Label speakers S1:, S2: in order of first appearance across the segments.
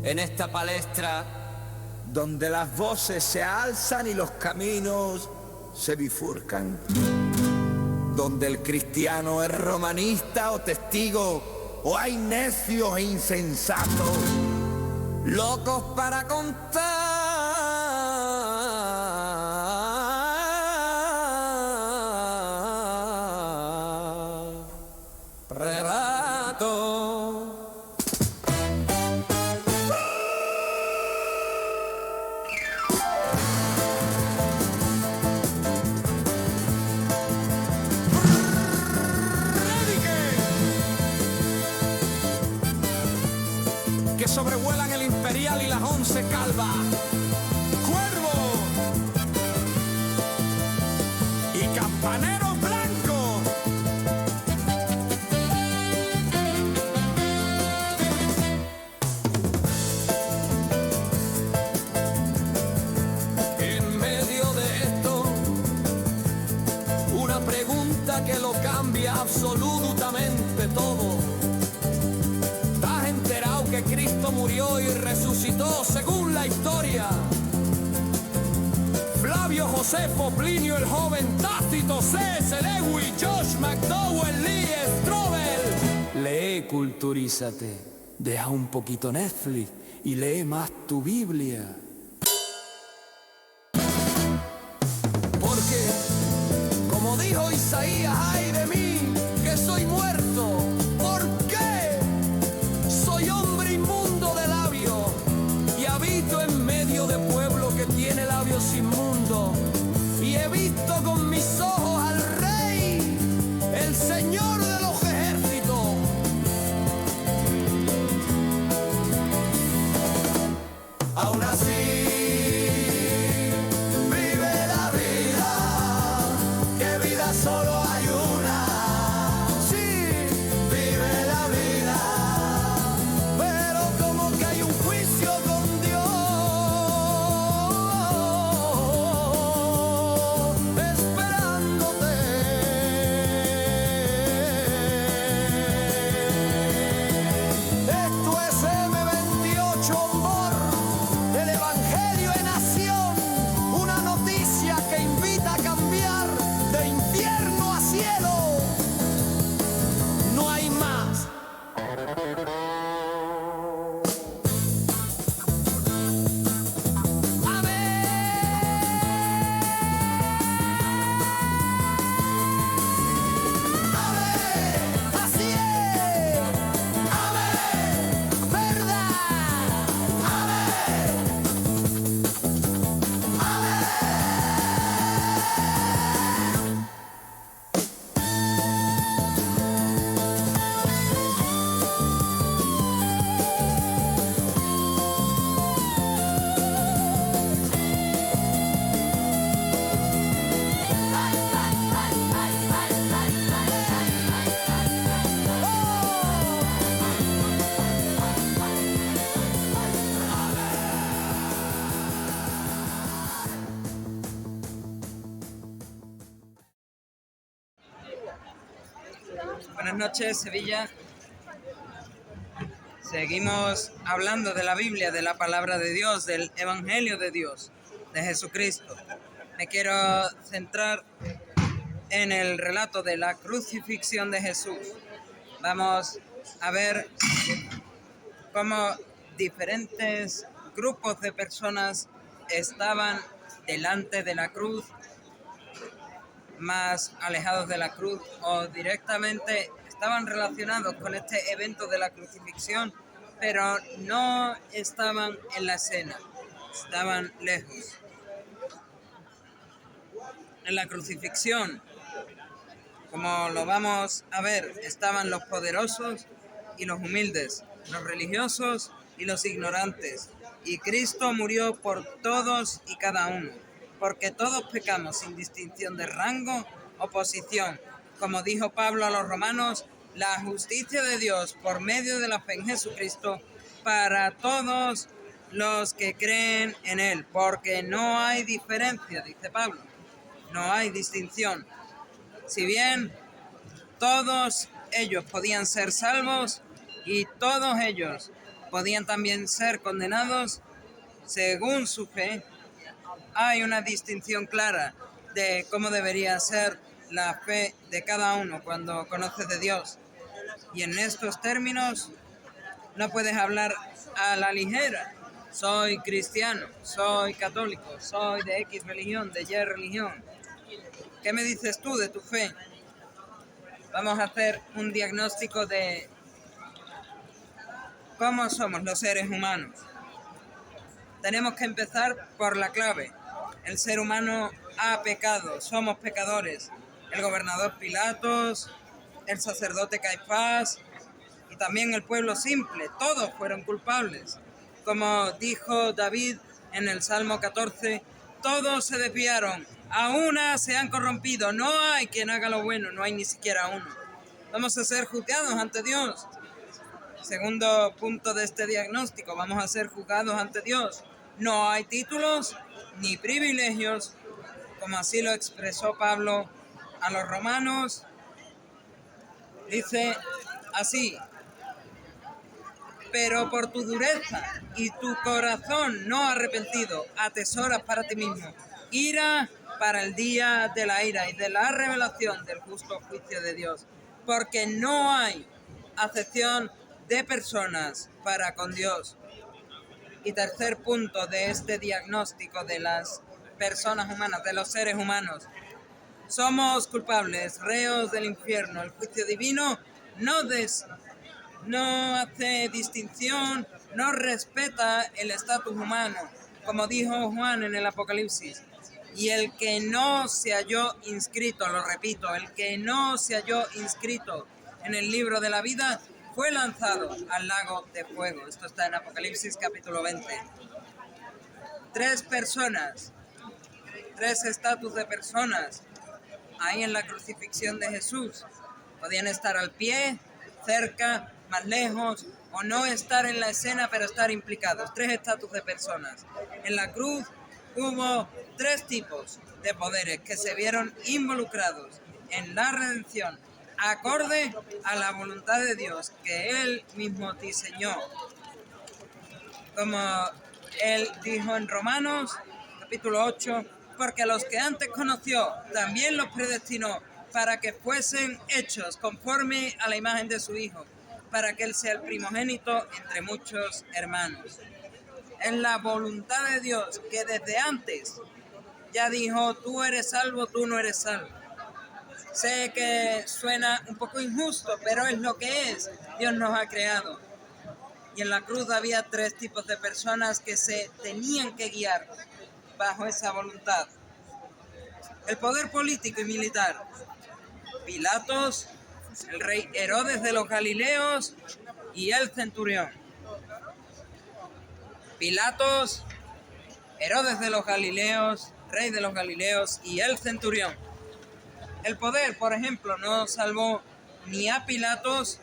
S1: en esta palestra
S2: donde las voces se alzan y los caminos se bifurcan, donde el cristiano es romanista o testigo, o hay necios e insensatos,
S1: locos para contar relatos.
S2: que sobrevuelan el Imperial y las 11 calvas. Cuervo y campaneros blancos.
S1: En medio de esto, una pregunta que lo cambia absolutamente todo. ¿Estás enterado que Cristo murió y resucitó según la historia? Flavio Josefo, Plinio el Joven, Tácito, C.S. Lewis, Josh McDowell, Lee Strobel. Lee, culturízate, deja un poquito Netflix y lee más tu Biblia. Porque, como dijo Isaías, ay de mí, que soy muerto. ¿Por qué? Soy hombre inmundo de labios y habito en medio de pueblo que tiene labios inmundos. Y he visto con mis ojos al Rey, el Señor de los ejércitos. Aún así vive la vida, que vida solo hay una. Sí, vive la vida, pero como que hay un juicio con Dios, esperándote. Esto es M28 Ombor, el Evangelio en acción, una noticia que invita a cambiar de infierno a cielo. No hay más. Amén, así es. Amén, verdad. Amén.
S3: Buenas noches, Sevilla. Seguimos hablando de la Biblia, de la palabra de Dios, del Evangelio de Dios, de Jesucristo. Me quiero centrar en el relato de la crucifixión de Jesús. Vamos a ver cómo diferentes grupos de personas estaban delante de la cruz, más alejados de la cruz o directamente estaban relacionados con este evento de la crucifixión, pero no estaban en la escena, estaban lejos. En la crucifixión, como lo vamos a ver, estaban los poderosos y los humildes, los religiosos y los ignorantes. Y Cristo murió por todos y cada uno, porque todos pecamos sin distinción de rango o posición. Como dijo Pablo a los romanos, la justicia de Dios por medio de la fe en Jesucristo para todos los que creen en Él, porque no hay diferencia, dice Pablo, no hay distinción. Si bien todos ellos podían ser salvos y todos ellos podían también ser condenados según su fe. Hay una distinción clara de cómo debería ser la fe de cada uno cuando conoces de Dios. Y en estos términos no puedes hablar a la ligera. Soy cristiano, soy católico, soy de X religión, de Y religión. ¿Qué me dices tú de tu fe? Vamos a hacer un diagnóstico de cómo somos los seres humanos. Tenemos que empezar por la clave. El ser humano ha pecado, somos pecadores. El gobernador Pilatos, el sacerdote Caifás y también el pueblo simple, todos fueron culpables. Como dijo David en el Salmo 14, todos se desviaron, a una se han corrompido, no hay quien haga lo bueno, no hay ni siquiera uno. Vamos a ser juzgados ante Dios. Segundo punto de este diagnóstico, vamos a ser juzgados ante Dios. No hay títulos ni privilegios, como así lo expresó Pablo a los romanos. Dice así: pero por tu dureza y tu corazón no arrepentido, atesoras para ti mismo ira para el día de la ira y de la revelación del justo juicio de Dios, porque no hay acepción de personas para con Dios. Y tercer punto de este diagnóstico de las personas humanas, de los seres humanos: somos culpables, reos del infierno. El juicio divino no hace distinción, no respeta el estatus humano, como dijo Juan en el Apocalipsis. Y el que no se halló inscrito, lo repito, el que no se halló inscrito en el libro de la vida fue lanzado al lago de fuego. Esto está en Apocalipsis capítulo 20. Tres estatus de personas ahí en la crucifixión de Jesús. Podían estar al pie, cerca, más lejos, o no estar en la escena pero estar implicados. Tres estatus de personas. En la cruz hubo tres tipos de poderes que se vieron involucrados en la redención, acorde a la voluntad de Dios que Él mismo diseñó. Como Él dijo en Romanos capítulo 8, porque los que antes conoció también los predestinó para que fuesen hechos conforme a la imagen de su Hijo, para que Él sea el primogénito entre muchos hermanos. Es la voluntad de Dios que desde antes ya dijo: tú eres salvo, tú no eres salvo. Sé que suena un poco injusto, pero es lo que es. Dios nos ha creado. Y en la cruz había tres tipos de personas que se tenían que guiar bajo esa voluntad. El poder político y militar: Pilatos, el rey Herodes de los Galileos y el centurión. Pilatos, Herodes de los Galileos, rey de los Galileos y el centurión. El poder, por ejemplo, no salvó ni a Pilatos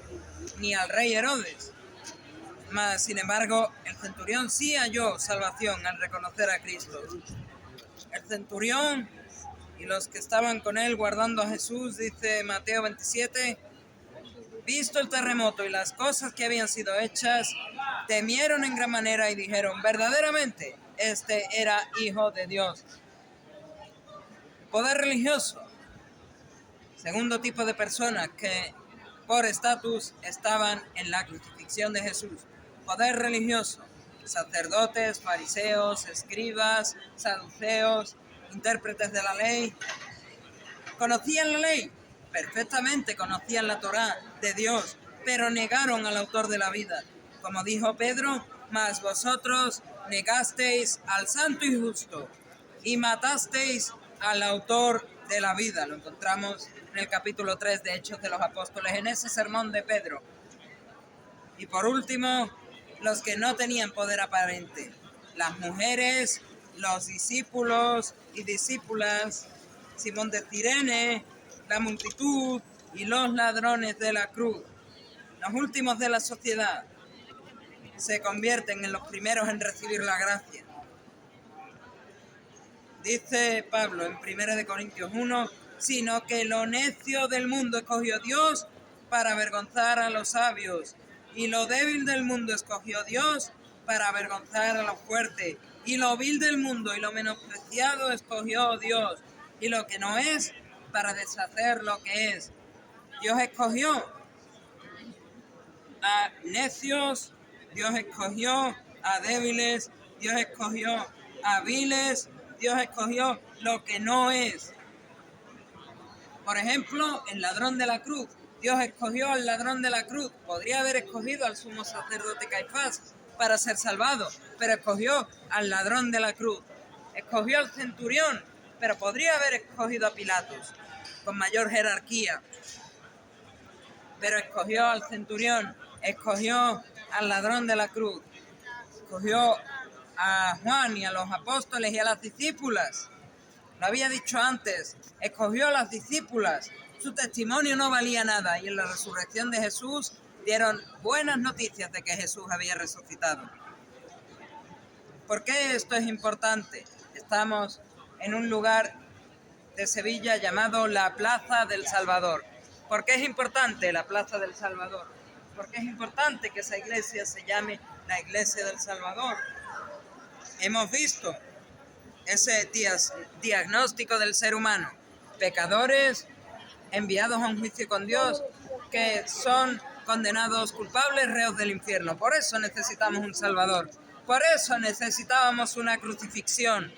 S3: ni al rey Herodes. Mas, sin embargo, el centurión sí halló salvación al reconocer a Cristo. El centurión y los que estaban con él guardando a Jesús, dice Mateo 27, visto el terremoto y las cosas que habían sido hechas, temieron en gran manera y dijeron: verdaderamente, este era Hijo de Dios. Poder religioso: segundo tipo de personas que por estatus estaban en la crucifixión de Jesús. Poder religioso: sacerdotes, fariseos, escribas, saduceos, intérpretes de la ley. ¿Conocían la ley? Perfectamente conocían la Torá de Dios, pero negaron al autor de la vida. Como dijo Pedro: mas vosotros negasteis al santo y justo y matasteis al autor de la vida. Lo encontramos en el capítulo 3 de Hechos de los Apóstoles, en ese sermón de Pedro. Y por último, los que no tenían poder aparente: las mujeres, los discípulos y discípulas, Simón de Cirene, la multitud y los ladrones de la cruz. Los últimos de la sociedad se convierten en los primeros en recibir la gracia. Dice Pablo en 1 Corintios 1, sino que lo necio del mundo escogió Dios para avergonzar a los sabios, y lo débil del mundo escogió Dios para avergonzar a lo fuerte, y lo vil del mundo y lo menospreciado escogió Dios, y lo que no es, para deshacer lo que es. Dios escogió a necios, Dios escogió a débiles, Dios escogió a viles, Dios escogió lo que no es. Por ejemplo, el ladrón de la cruz. Dios escogió al ladrón de la cruz. Podría haber escogido al sumo sacerdote Caifás para ser salvado, pero escogió al ladrón de la cruz. Escogió al centurión, pero podría haber escogido a Pilatos, con mayor jerarquía. Pero escogió al centurión, escogió al ladrón de la cruz, escogió a Juan y a los apóstoles y a las discípulas. Lo había dicho antes, escogió a las discípulas. Su testimonio no valía nada y en la resurrección de Jesús dieron buenas noticias de que Jesús había resucitado. ¿Por qué esto es importante? Estamos en un lugar de Sevilla llamado la Plaza del Salvador. ¿Por qué es importante la Plaza del Salvador? ¿Por qué es importante que esa iglesia se llame la Iglesia del Salvador? Hemos visto ese diagnóstico del ser humano, pecadores enviados a un juicio con Dios, que son condenados culpables, reos del infierno. Por eso necesitamos un Salvador, por eso necesitábamos una crucifixión.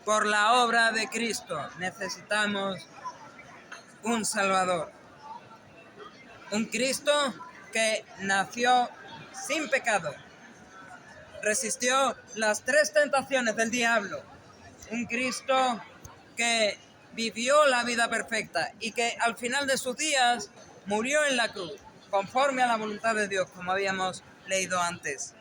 S3: Por la obra de Cristo necesitamos un Salvador, un Cristo que nació sin pecado, resistió las 3 tentaciones del diablo, un Cristo que vivió la vida perfecta y que al final de sus días murió en la cruz, conforme a la voluntad de Dios, como habíamos leído antes.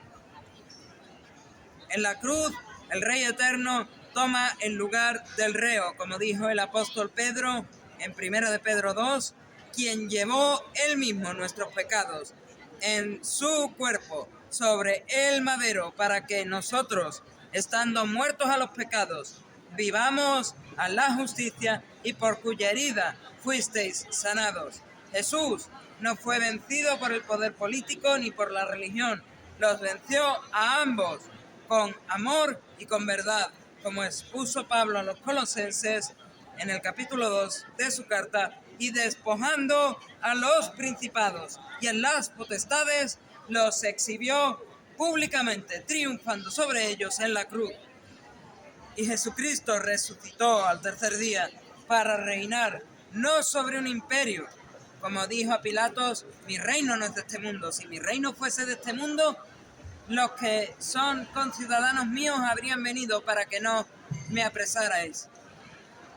S3: En la cruz, el Rey Eterno toma el lugar del reo, como dijo el apóstol Pedro en 1 de Pedro 2, quien llevó él mismo nuestros pecados en su cuerpo sobre el madero, para que nosotros, estando muertos a los pecados, vivamos a la justicia, y por cuya herida fuisteis sanados. Jesús no fue vencido por el poder político ni por la religión, los venció a ambos con amor y con verdad, como expuso Pablo a los Colosenses en el capítulo 2 de su carta, y despojando a los principados y a las potestades, los exhibió públicamente, triunfando sobre ellos en la cruz. Y Jesucristo resucitó al tercer día para reinar, no sobre un imperio. Como dijo a Pilatos, mi reino no es de este mundo. Si mi reino fuese de este mundo, los que son conciudadanos míos habrían venido para que no me apresarais.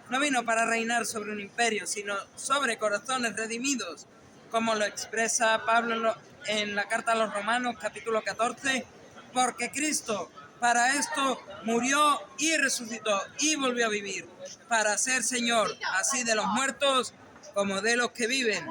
S3: No vino para reinar sobre un imperio, sino sobre corazones redimidos, como lo expresa Pablo en la carta a los Romanos, capítulo 14, porque Cristo para esto murió y resucitó y volvió a vivir, para ser Señor, así de los muertos como de los que viven.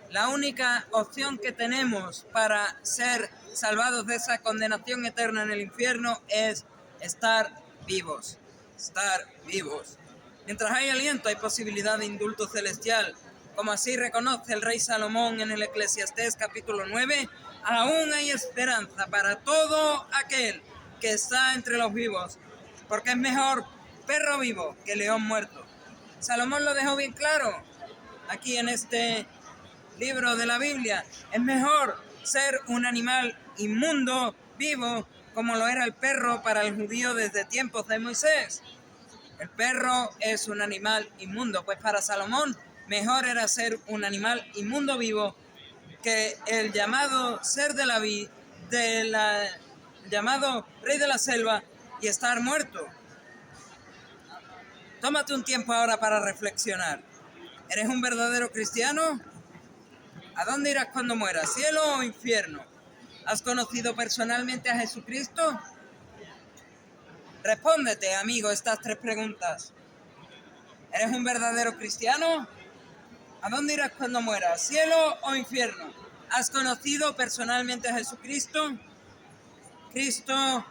S3: La única opción que tenemos para ser salvados de esa condenación eterna en el infierno es estar vivos. Estar vivos. Mientras hay aliento, hay posibilidad de indulto celestial. Como así reconoce el rey Salomón en el Eclesiastés capítulo 9, aún hay esperanza para todo aquel que está entre los vivos, porque es mejor perro vivo que león muerto. Salomón lo dejó bien claro aquí en este libro de la Biblia. Es mejor ser un animal inmundo vivo, como lo era el perro para el judío desde tiempos de Moisés. El perro es un animal inmundo, pues para Salomón mejor era ser un animal inmundo vivo que el llamado ser de la vida, llamado rey de la selva, y estar muerto. Tómate un tiempo ahora para reflexionar. ¿Eres un verdadero cristiano? ¿A dónde irás cuando mueras? ¿Cielo o infierno? ¿Has conocido personalmente a Jesucristo? Respóndete, amigo, estas 3 preguntas. ¿Eres un verdadero cristiano? ¿A dónde irás cuando mueras? ¿Cielo o infierno? ¿Has conocido personalmente a Jesucristo? Cristo,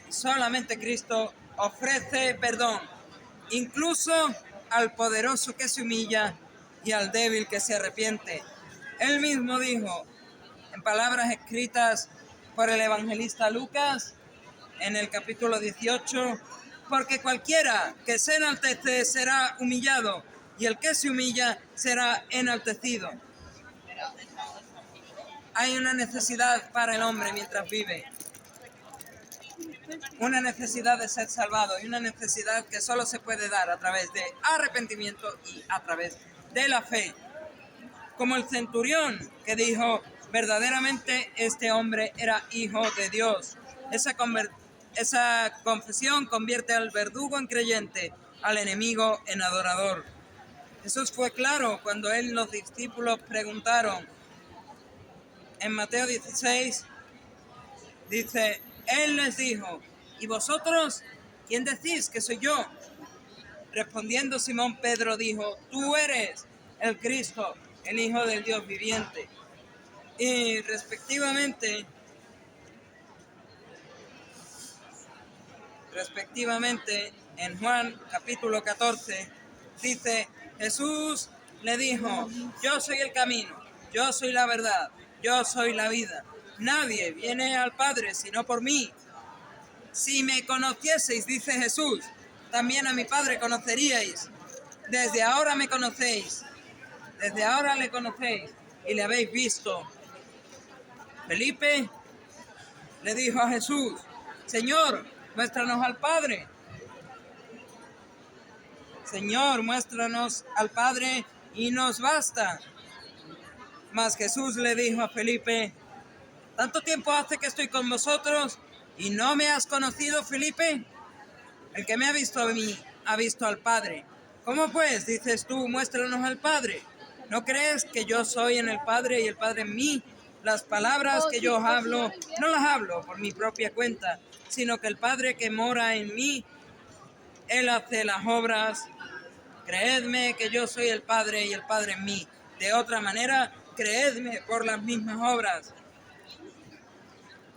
S3: solamente Cristo, ofrece perdón, incluso al poderoso que se humilla y al débil que se arrepiente. Él mismo dijo, en palabras escritas por el evangelista Lucas, en el capítulo 18, porque cualquiera que se enaltece será humillado, y el que se humilla será enaltecido. Hay una necesidad para el hombre mientras vive, una necesidad de ser salvado y una necesidad que solo se puede dar a través de arrepentimiento y a través de la fe. Como el centurión que dijo, verdaderamente este hombre era hijo de Dios. Esa confesión convierte al verdugo en creyente, al enemigo en adorador. Jesús fue claro cuando él y los discípulos preguntaron. En Mateo 16 dice, él les dijo, ¿y vosotros quién decís que soy yo? Respondiendo Simón Pedro dijo, tú eres el Cristo, el Hijo del Dios viviente. Y respectivamente, en Juan capítulo 14, dice, Jesús le dijo, yo soy el camino, yo soy la verdad, yo soy la vida. Nadie viene al Padre sino por mí. Si me conocieseis, dice Jesús, también a mi Padre conoceríais. Desde ahora me conocéis, desde ahora le conocéis y le habéis visto. Felipe le dijo a Jesús, Señor, muéstranos al Padre. Señor, muéstranos al Padre y nos basta. Mas Jesús le dijo a Felipe, ¿tanto tiempo hace que estoy con vosotros y no me has conocido, Felipe? El que me ha visto a mí, ha visto al Padre. ¿Cómo pues, dices tú, muéstranos al Padre? ¿No crees que yo soy en el Padre y el Padre en mí? Las palabras que yo hablo, no las hablo por mi propia cuenta, sino que el Padre que mora en mí, Él hace las obras. Creedme que yo soy el Padre y el Padre en mí. De otra manera, creedme por las mismas obras.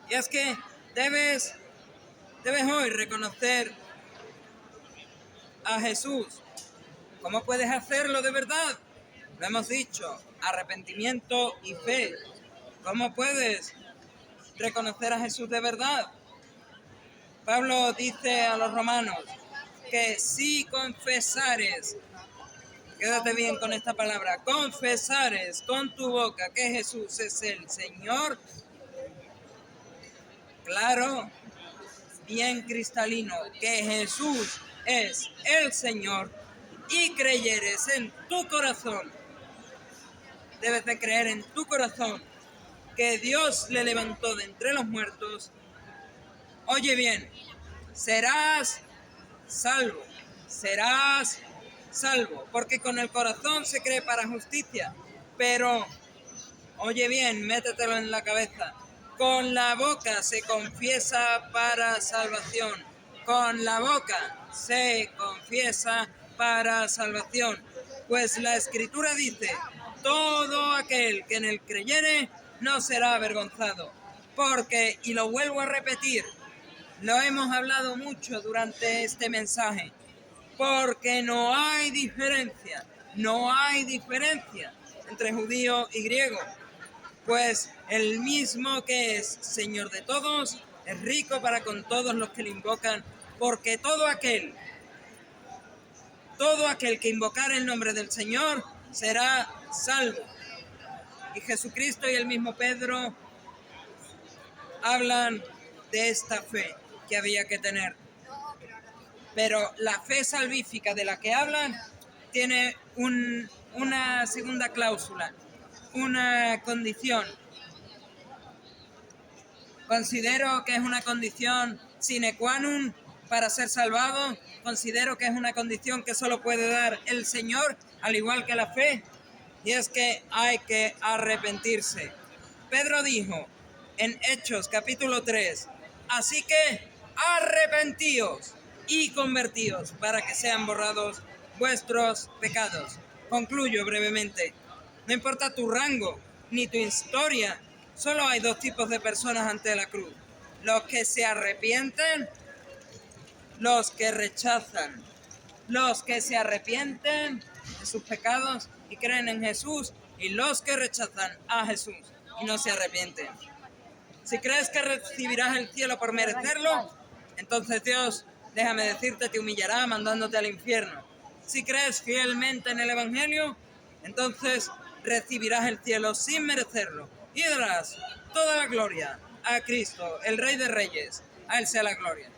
S3: Y es que debes hoy reconocer a Jesús. ¿Cómo puedes hacerlo de verdad? Lo hemos dicho, arrepentimiento y fe. ¿Cómo puedes reconocer a Jesús de verdad? Pablo dice a los romanos que si confesares, quédate bien con esta palabra, confesares con tu boca que Jesús es el Señor, claro, bien cristalino, que Jesús es el Señor, y creyeres en tu corazón, debes de creer en tu corazón que Dios le levantó de entre los muertos, oye bien, serás salvo, porque con el corazón se cree para justicia, pero, oye bien, métetelo en la cabeza, con la boca se confiesa para salvación, con la boca se confiesa para salvación, pues la Escritura dice, todo aquel que en él creyere no será avergonzado, porque, y lo vuelvo a repetir, lo hemos hablado mucho durante este mensaje, porque no hay diferencia entre judío y griego, pues el mismo que es Señor de todos, es rico para con todos los que le invocan, porque todo aquel que invocar el nombre del Señor será salvo. Y Jesucristo y el mismo Pedro hablan de esta fe que había que tener. Pero la fe salvífica de la que hablan tiene una segunda cláusula, una condición. Considero que es una condición sine qua non para ser salvado. Considero que es una condición que solo puede dar el Señor, al igual que la fe. Y es que hay que arrepentirse. Pedro dijo en Hechos capítulo 3, así que arrepentíos y convertíos para que sean borrados vuestros pecados. Concluyo brevemente. No importa tu rango ni tu historia, solo hay dos tipos de personas ante la cruz. Los que se arrepienten, los que rechazan. Los que se arrepienten de sus pecados y creen en Jesús, y los que rechazan a Jesús y no se arrepienten. Si crees que recibirás el cielo por merecerlo, entonces Dios, déjame decirte, te humillará mandándote al infierno. Si crees fielmente en el Evangelio, entonces recibirás el cielo sin merecerlo y darás toda la gloria a Cristo, el Rey de Reyes. A Él sea la gloria.